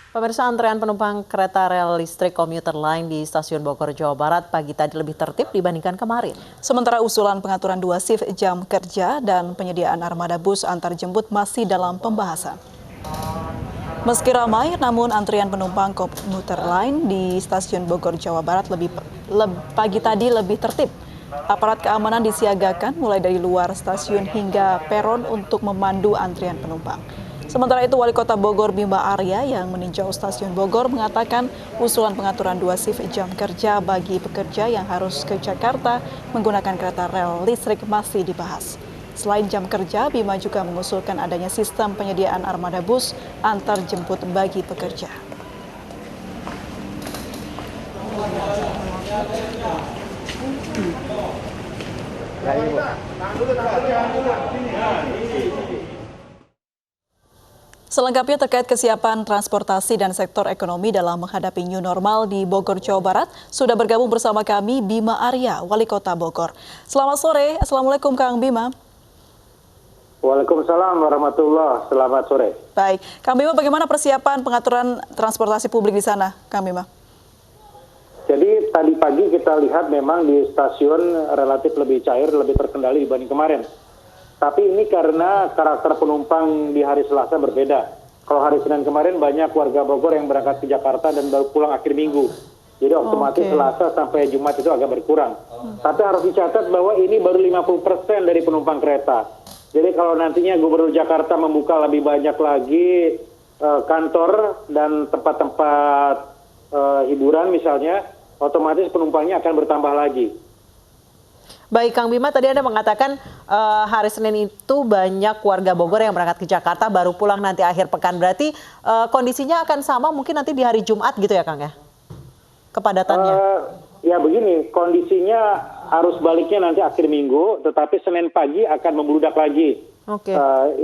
Pemirsa, antrean penumpang kereta rel listrik komuter lain di Stasiun Bogor, Jawa Barat pagi tadi lebih tertib dibandingkan kemarin. Sementara usulan pengaturan 2 shift jam kerja dan penyediaan armada bus antar jemput masih dalam pembahasan. Meski ramai, namun antrian penumpang komuter lain di Stasiun Bogor, Jawa Barat pagi tadi lebih tertib. Aparat keamanan disiagakan mulai dari luar stasiun hingga peron untuk memandu antrian penumpang. Sementara itu, Wali Kota Bogor Bima Arya yang meninjau Stasiun Bogor mengatakan usulan pengaturan 2 shift jam kerja bagi pekerja yang harus ke Jakarta menggunakan kereta rel listrik masih dibahas. Selain jam kerja, Bima juga mengusulkan adanya sistem penyediaan armada bus antar jemput bagi pekerja. Selengkapnya terkait kesiapan transportasi dan sektor ekonomi dalam menghadapi new normal di Bogor, Jawa Barat, sudah bergabung bersama kami Bima Arya, Wali Kota Bogor. Selamat sore, Assalamualaikum Kang Bima. Waalaikumsalam warahmatullahi. Selamat sore. Baik, Kang Bima, bagaimana persiapan pengaturan transportasi publik di sana, Kang Bima? Jadi tadi pagi kita lihat memang di stasiun relatif lebih cair, lebih terkendali dibanding kemarin. Tapi ini karena karakter penumpang di hari Selasa berbeda. Kalau hari Senin kemarin banyak warga Bogor yang berangkat ke Jakarta dan baru pulang akhir minggu. Jadi otomatis Selasa sampai Jumat itu agak berkurang. Tapi harus dicatat bahwa ini baru 50% dari penumpang kereta. Jadi kalau nantinya Gubernur Jakarta membuka lebih banyak lagi kantor dan tempat-tempat hiburan misalnya, otomatis penumpangnya akan bertambah lagi. Baik, Kang Bima, tadi Anda mengatakan hari Senin itu banyak warga Bogor yang berangkat ke Jakarta baru pulang nanti akhir pekan. Berarti kondisinya akan sama mungkin nanti di hari Jumat gitu ya, Kang ya? Kepadatannya. Ya begini, kondisinya arus baliknya nanti akhir minggu, tetapi Senin pagi akan membludak lagi. Oke.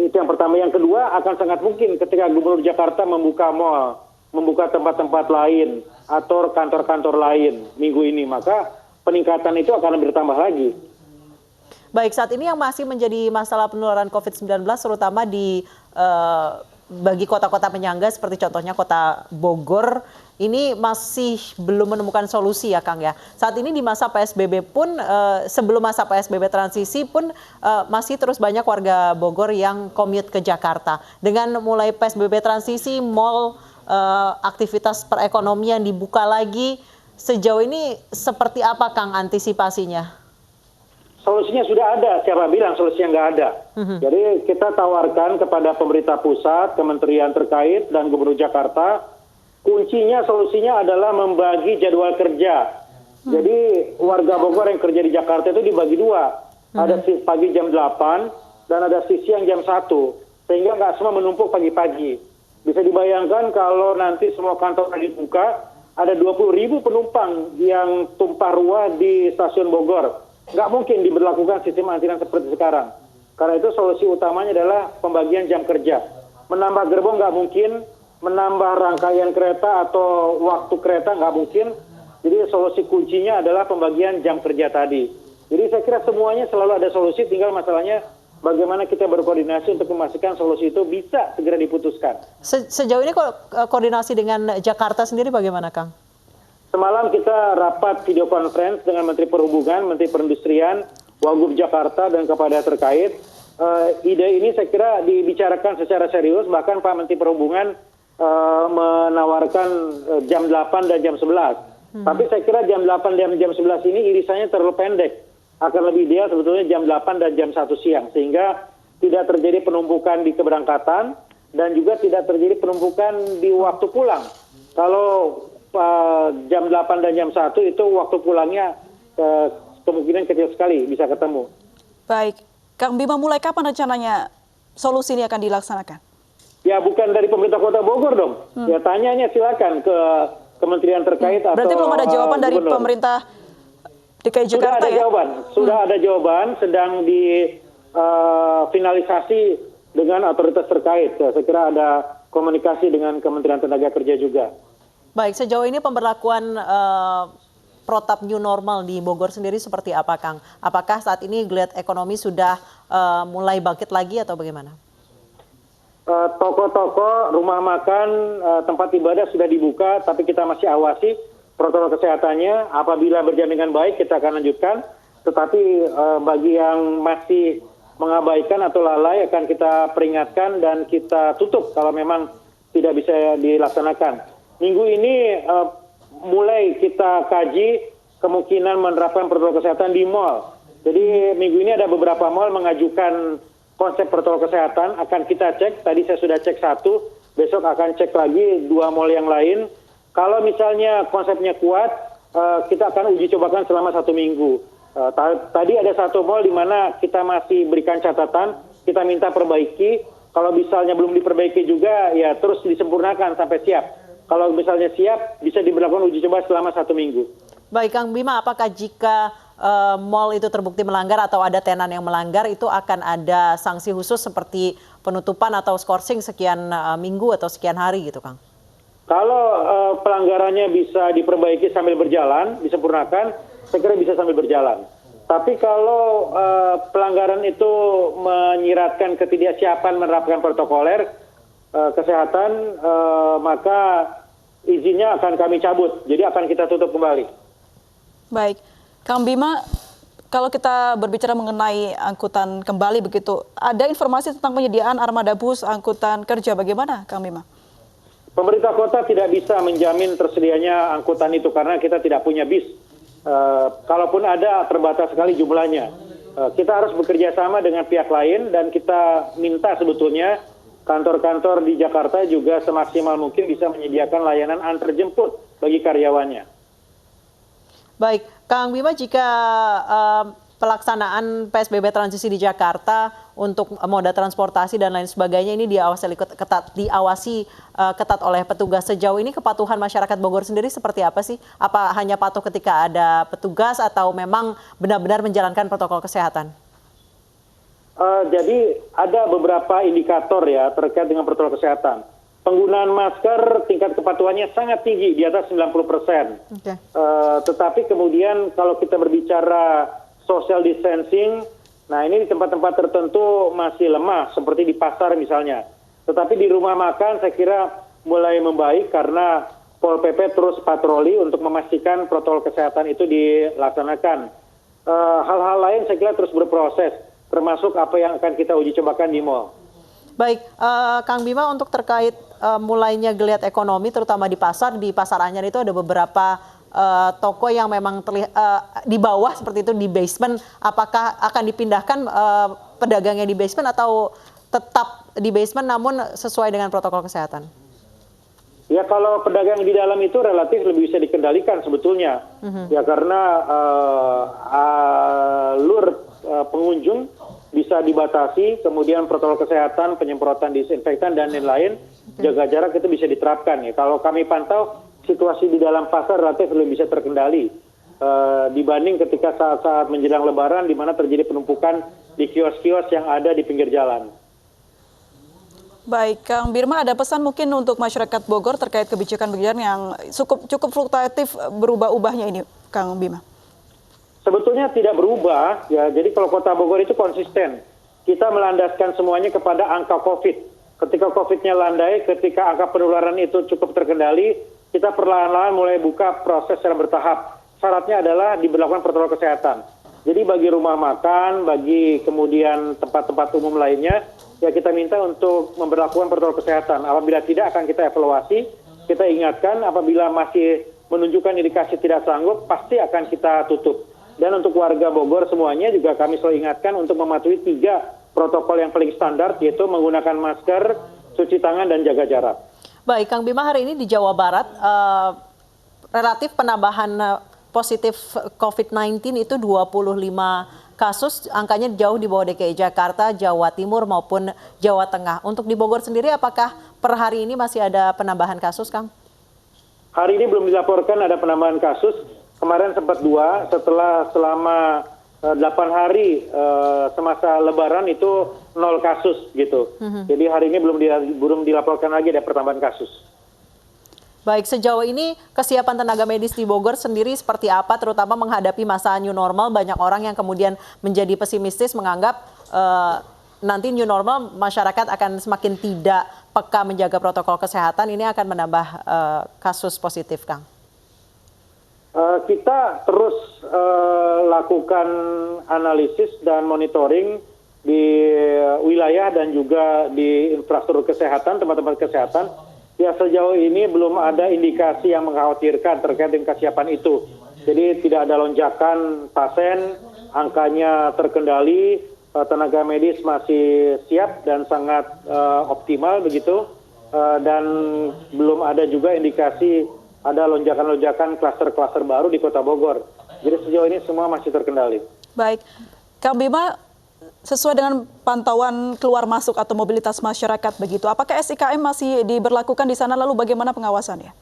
Itu yang pertama. Yang kedua, akan sangat mungkin ketika Gubernur Jakarta membuka mal, membuka tempat-tempat lain, atau kantor-kantor lain minggu ini, maka peningkatan itu akan bertambah lagi. Baik, saat ini yang masih menjadi masalah penularan COVID-19 terutama di bagi kota-kota penyangga seperti contohnya kota Bogor, ini masih belum menemukan solusi ya Kang ya. Saat ini di masa PSBB pun, sebelum masa PSBB transisi pun masih terus banyak warga Bogor yang commute ke Jakarta. Dengan mulai PSBB transisi, mal, aktivitas perekonomian dibuka lagi, sejauh ini seperti apa Kang antisipasinya? Solusinya sudah ada, siapa bilang solusinya nggak ada. Jadi kita tawarkan kepada pemerintah pusat, kementerian terkait, dan Gubernur Jakarta, kuncinya solusinya adalah membagi jadwal kerja. Jadi warga Bogor yang kerja di Jakarta itu dibagi dua. Ada shift pagi jam 8 dan ada shift siang jam 1. Sehingga nggak semua menumpuk pagi-pagi. Bisa dibayangkan kalau nanti semua kantor dibuka, ada 20.000 penumpang yang tumpah ruah di stasiun Bogor. Nggak mungkin diberlakukan sistem antrian seperti sekarang. Karena itu solusi utamanya adalah pembagian jam kerja. Menambah gerbong nggak mungkin, menambah rangkaian kereta atau waktu kereta nggak mungkin. Jadi solusi kuncinya adalah pembagian jam kerja tadi. Jadi saya kira semuanya selalu ada solusi, tinggal masalahnya bagaimana kita berkoordinasi untuk memastikan solusi itu bisa segera diputuskan. Sejauh ini koordinasi dengan Jakarta sendiri bagaimana, Kang? Semalam kita rapat video conference dengan Menteri Perhubungan, Menteri Perindustrian, Wagub Jakarta, dan kepada terkait. Ide ini saya kira dibicarakan secara serius, bahkan Pak Menteri Perhubungan menawarkan jam 8 dan jam 11. Tapi saya kira jam 8 dan jam 11 ini irisannya terlalu pendek. Akan lebih ideal sebetulnya jam 8 dan jam 1 siang. Sehingga tidak terjadi penumpukan di keberangkatan dan juga tidak terjadi penumpukan di waktu pulang. Kalau jam 8 dan jam 1 itu waktu pulangnya kemungkinan kecil sekali bisa ketemu. Baik, Kang Bima, mulai kapan rencananya solusi ini akan dilaksanakan? Ya bukan dari pemerintah Kota Bogor dong. Ya tanyanya silakan ke kementerian terkait. Berarti atau belum ada jawaban dari gubernur. pemerintah DKI Jakarta ya? Sudah ada jawaban, sedang di finalisasi dengan otoritas terkait. Saya kira ada komunikasi dengan Kementerian Tenaga Kerja juga. Baik, sejauh ini pemberlakuan protap new normal di Bogor sendiri seperti apa, Kang? Apakah saat ini geliat ekonomi sudah mulai bangkit lagi atau bagaimana? toko-toko, rumah makan, tempat ibadah sudah dibuka, tapi kita masih awasi protokol kesehatannya. Apabila berjalan dengan baik, kita akan lanjutkan. Tetapi bagi yang masih mengabaikan atau lalai akan kita peringatkan dan kita tutup kalau memang tidak bisa dilaksanakan. Minggu ini mulai kita kaji kemungkinan menerapkan protokol kesehatan di mal. Jadi minggu ini ada beberapa mal mengajukan konsep protokol kesehatan, akan kita cek. Tadi saya sudah cek 1, besok akan cek lagi 2 mal yang lain. Kalau misalnya konsepnya kuat, kita akan uji cobakan selama 1 minggu. Tadi ada 1 mal di mana kita masih berikan catatan, kita minta perbaiki. Kalau misalnya belum diperbaiki juga, ya terus disempurnakan sampai siap. Kalau misalnya siap, bisa diberlakukan uji coba selama 1 minggu. Baik, Kang Bima, apakah jika mal itu terbukti melanggar atau ada tenan yang melanggar, itu akan ada sanksi khusus seperti penutupan atau skorsing sekian minggu atau sekian hari gitu, Kang? Kalau pelanggarannya bisa diperbaiki sambil berjalan, disempurnakan, saya kira bisa sambil berjalan. Tapi kalau pelanggaran itu menyiratkan ketidaksiapan menerapkan protokoler kesehatan, maka izinnya akan kami cabut. Jadi akan kita tutup kembali. Baik, Kang Bima, kalau kita berbicara mengenai angkutan kembali begitu, ada informasi tentang penyediaan armada bus angkutan kerja bagaimana, Kang Bima? Pemerintah kota tidak bisa menjamin tersedianya angkutan itu karena kita tidak punya bis. Kalaupun ada, terbatas sekali jumlahnya. Kita harus bekerja sama dengan pihak lain dan kita minta sebetulnya kantor-kantor di Jakarta juga semaksimal mungkin bisa menyediakan layanan antar jemput bagi karyawannya. Baik, Kang Bima, jika pelaksanaan PSBB transisi di Jakarta untuk moda transportasi dan lain sebagainya ini diawasi ketat oleh petugas, sejauh ini kepatuhan masyarakat Bogor sendiri seperti apa sih? Apa hanya patuh ketika ada petugas atau memang benar-benar menjalankan protokol kesehatan? Jadi ada beberapa indikator ya terkait dengan protokol kesehatan. Penggunaan masker tingkat kepatuhannya sangat tinggi, di atas 90%. Okay. Tetapi kemudian kalau kita berbicara social distancing, nah ini di tempat-tempat tertentu masih lemah, seperti di pasar misalnya. Tetapi di rumah makan saya kira mulai membaik karena Pol PP terus patroli untuk memastikan protokol kesehatan itu dilaksanakan. Hal-hal lain saya kira terus berproses, termasuk apa yang akan kita uji cobakan di mal. Baik, Kang Bima, untuk terkait mulainya geliat ekonomi terutama di Pasar Anyar itu ada beberapa toko yang memang di bawah seperti itu di basement. Apakah akan dipindahkan pedagangnya di basement atau tetap di basement namun sesuai dengan protokol kesehatan? Ya kalau pedagang di dalam itu relatif lebih bisa dikendalikan sebetulnya. Ya karena alur pengunjung bisa dibatasi, kemudian protokol kesehatan, penyemprotan disinfektan dan lain-lain, jaga jarak itu bisa diterapkan ya. Kalau kami pantau situasi di dalam pasar relatif lebih bisa terkendali dibanding ketika saat-saat menjelang Lebaran di mana terjadi penumpukan di kios-kios yang ada di pinggir jalan. Baik, Kang Bima, ada pesan mungkin untuk masyarakat Bogor terkait kebijakan-kebijakan yang cukup fluktuatif berubah-ubahnya ini, Kang Bima? Sebetulnya tidak berubah, ya. Jadi kalau Kota Bogor itu konsisten. Kita melandaskan semuanya kepada angka COVID. Ketika COVID-nya landai, ketika angka penularan itu cukup terkendali, kita perlahan-lahan mulai buka proses secara bertahap. Syaratnya adalah diberlakukan protokol kesehatan. Jadi bagi rumah makan, bagi kemudian tempat-tempat umum lainnya, ya kita minta untuk memberlakukan protokol kesehatan. Apabila tidak akan kita evaluasi, kita ingatkan apabila masih menunjukkan indikasi tidak sanggup, pasti akan kita tutup. Dan untuk warga Bogor semuanya juga kami selalu ingatkan untuk mematuhi 3 protokol yang paling standar, yaitu menggunakan masker, cuci tangan, dan jaga jarak. Baik, Kang Bima, hari ini di Jawa Barat relatif penambahan positif COVID-19 itu 25 kasus, angkanya jauh di bawah DKI Jakarta, Jawa Timur maupun Jawa Tengah. Untuk di Bogor sendiri apakah per hari ini masih ada penambahan kasus, Kang? Hari ini belum dilaporkan ada penambahan kasus. Kemarin sempat 2, selama 8 hari semasa Lebaran itu 0 kasus gitu. Jadi hari ini belum dilaporkan lagi ada pertambahan kasus. Baik, sejauh ini kesiapan tenaga medis di Bogor sendiri seperti apa, terutama menghadapi masa new normal? Banyak orang yang kemudian menjadi pesimistis menganggap nanti new normal masyarakat akan semakin tidak peka menjaga protokol kesehatan, ini akan menambah kasus positif, Kang? Kita terus lakukan analisis dan monitoring di wilayah dan juga di infrastruktur kesehatan, tempat-tempat kesehatan. Ya, sejauh ini belum ada indikasi yang mengkhawatirkan terkait dengan kesiapan itu. Jadi tidak ada lonjakan pasien, angkanya terkendali, tenaga medis masih siap dan sangat optimal begitu, dan belum ada juga indikasi ada lonjakan-lonjakan klaster-klaster baru di Kota Bogor. Jadi sejauh ini semua masih terkendali. Baik, Kang Bima, sesuai dengan pantauan keluar masuk atau mobilitas masyarakat begitu, apakah SIKM masih diberlakukan di sana, lalu bagaimana pengawasannya?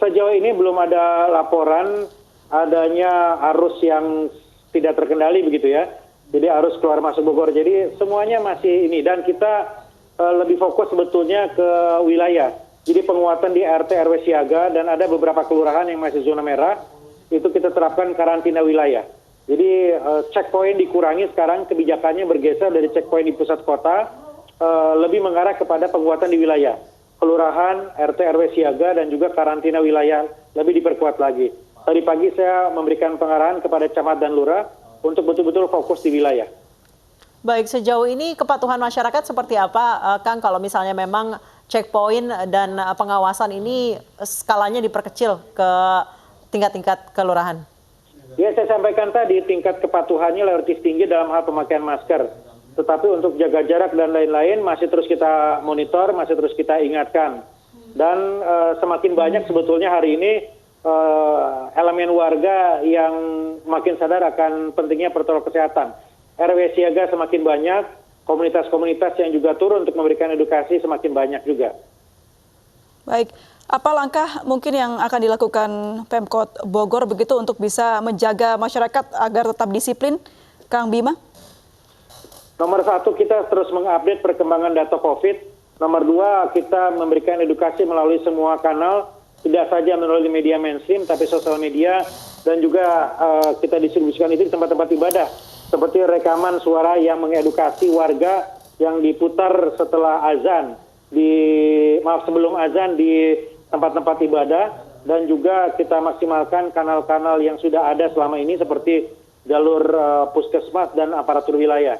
Sejauh ini belum ada laporan adanya arus yang tidak terkendali begitu ya. Jadi arus keluar masuk Bogor. Jadi semuanya masih ini, dan kita lebih fokus sebetulnya ke wilayah. Jadi penguatan di RT RW siaga, dan ada beberapa kelurahan yang masih zona merah, itu kita terapkan karantina wilayah. Jadi checkpoint dikurangi sekarang, kebijakannya bergeser dari checkpoint di pusat kota, lebih mengarah kepada penguatan di wilayah. Kelurahan, RT RW siaga, dan juga karantina wilayah lebih diperkuat lagi. Tadi pagi saya memberikan pengarahan kepada camat dan lurah untuk betul-betul fokus di wilayah. Baik, sejauh ini kepatuhan masyarakat seperti apa, Kang, kalau misalnya memang checkpoint dan pengawasan ini skalanya diperkecil ke tingkat-tingkat kelurahan? Ya, saya sampaikan tadi tingkat kepatuhannya relatif tinggi dalam hal pemakaian masker. Tetapi untuk jaga jarak dan lain-lain masih terus kita monitor, masih terus kita ingatkan. Dan semakin banyak sebetulnya hari ini elemen warga yang makin sadar akan pentingnya protokol kesehatan. RW siaga semakin banyak, komunitas-komunitas yang juga turun untuk memberikan edukasi semakin banyak juga. Baik, apa langkah mungkin yang akan dilakukan Pemkot Bogor begitu untuk bisa menjaga masyarakat agar tetap disiplin, Kang Bima? Nomor 1, kita terus mengupdate perkembangan data COVID. Nomor 2, kita memberikan edukasi melalui semua kanal, tidak saja melalui media mainstream, tapi sosial media, dan juga kita distribusikan itu di tempat-tempat ibadah. Seperti rekaman suara yang mengedukasi warga yang diputar setelah azan, sebelum azan di tempat-tempat ibadah, dan juga kita maksimalkan kanal-kanal yang sudah ada selama ini seperti jalur puskesmas dan aparatur wilayah.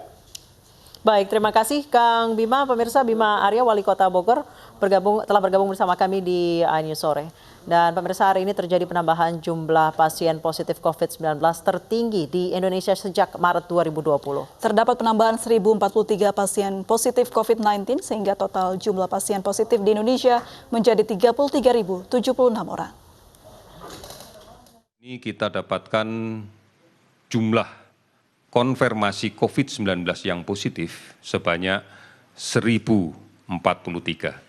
Baik, terima kasih Kang Bima. Pemirsa, Bima Arya, Wali Kota Bogor, telah bergabung bersama kami di iNews Sore. Dan pemirsa, hari ini terjadi penambahan jumlah pasien positif COVID-19 tertinggi di Indonesia sejak Maret 2020. Terdapat penambahan 1.043 pasien positif COVID-19 sehingga total jumlah pasien positif di Indonesia menjadi 33.076 orang. Ini kita dapatkan jumlah konfirmasi COVID-19 yang positif sebanyak 1.043.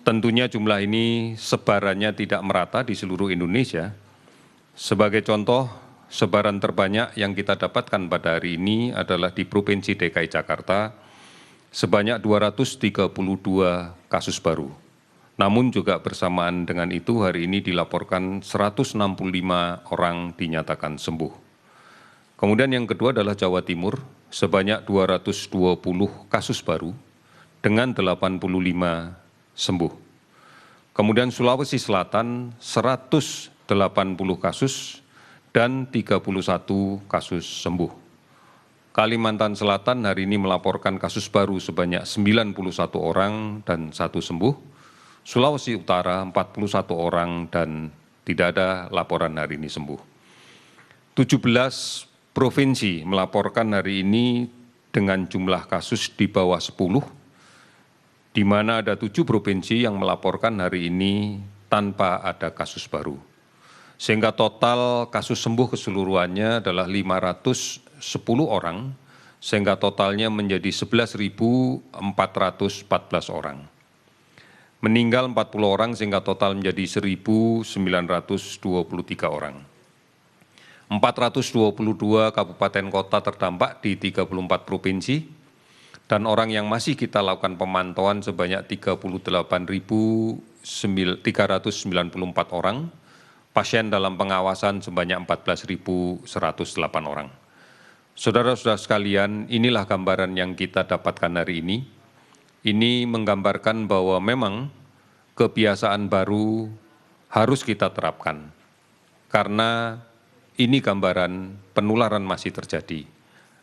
Tentunya jumlah ini sebarannya tidak merata di seluruh Indonesia. Sebagai contoh, sebaran terbanyak yang kita dapatkan pada hari ini adalah di Provinsi DKI Jakarta, sebanyak 232 kasus baru. Namun juga bersamaan dengan itu, hari ini dilaporkan 165 orang dinyatakan sembuh. Kemudian yang kedua adalah Jawa Timur, sebanyak 220 kasus baru dengan 85 sembuh. Kemudian Sulawesi Selatan 180 kasus dan 31 kasus sembuh. Kalimantan Selatan hari ini melaporkan kasus baru sebanyak 91 orang dan 1 sembuh. Sulawesi Utara 41 orang dan tidak ada laporan hari ini sembuh. 17 provinsi melaporkan hari ini dengan jumlah kasus di bawah 10, di mana ada 7 provinsi yang melaporkan hari ini tanpa ada kasus baru. Sehingga total kasus sembuh keseluruhannya adalah 510 orang, sehingga totalnya menjadi 11.414 orang. Meninggal 40 orang sehingga total menjadi 1.923 orang. 422 kabupaten kota terdampak di 34 provinsi, dan orang yang masih kita lakukan pemantauan sebanyak 38.394 orang, pasien dalam pengawasan sebanyak 14.108 orang. Saudara-saudara sekalian, inilah gambaran yang kita dapatkan hari ini. Ini menggambarkan bahwa memang kebiasaan baru harus kita terapkan. Karena ini gambaran penularan masih terjadi.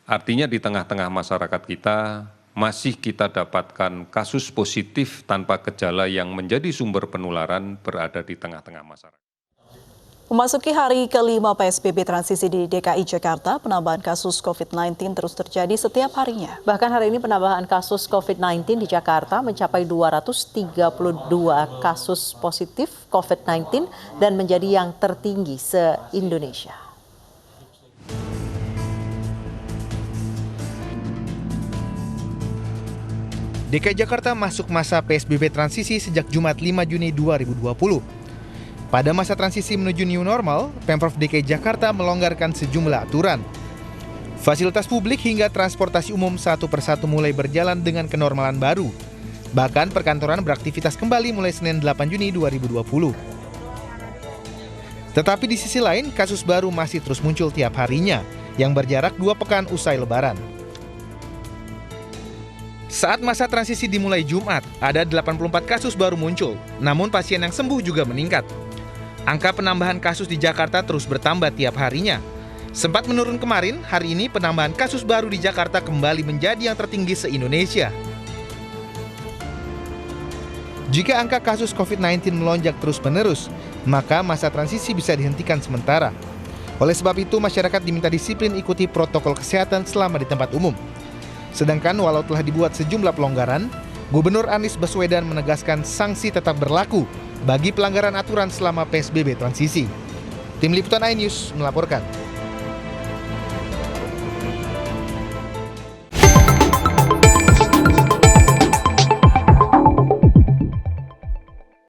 Artinya di tengah-tengah masyarakat kita masih kita dapatkan kasus positif tanpa gejala yang menjadi sumber penularan berada di tengah-tengah masyarakat. Memasuki hari kelima PSBB transisi di DKI Jakarta, penambahan kasus COVID-19 terus terjadi setiap harinya. Bahkan hari ini penambahan kasus COVID-19 di Jakarta mencapai 232 kasus positif COVID-19 dan menjadi yang tertinggi se-Indonesia. DKI Jakarta masuk masa PSBB transisi sejak Jumat 5 Juni 2020. Pada masa transisi menuju new normal, Pemprov DKI Jakarta melonggarkan sejumlah aturan. Fasilitas publik hingga transportasi umum satu persatu mulai berjalan dengan kenormalan baru. Bahkan perkantoran beraktivitas kembali mulai Senin 8 Juni 2020. Tetapi di sisi lain, kasus baru masih terus muncul tiap harinya, yang berjarak 2 pekan usai Lebaran. Saat masa transisi dimulai Jumat, ada 84 kasus baru muncul, namun pasien yang sembuh juga meningkat. Angka penambahan kasus di Jakarta terus bertambah tiap harinya. Sempat menurun kemarin, hari ini penambahan kasus baru di Jakarta kembali menjadi yang tertinggi se-Indonesia. Jika angka kasus COVID-19 melonjak terus-menerus, maka masa transisi bisa dihentikan sementara. Oleh sebab itu, masyarakat diminta disiplin ikuti protokol kesehatan selama di tempat umum. Sedangkan walau telah dibuat sejumlah pelonggaran, Gubernur Anies Baswedan menegaskan sanksi tetap berlaku bagi pelanggaran aturan selama PSBB transisi. Tim Liputan iNews melaporkan.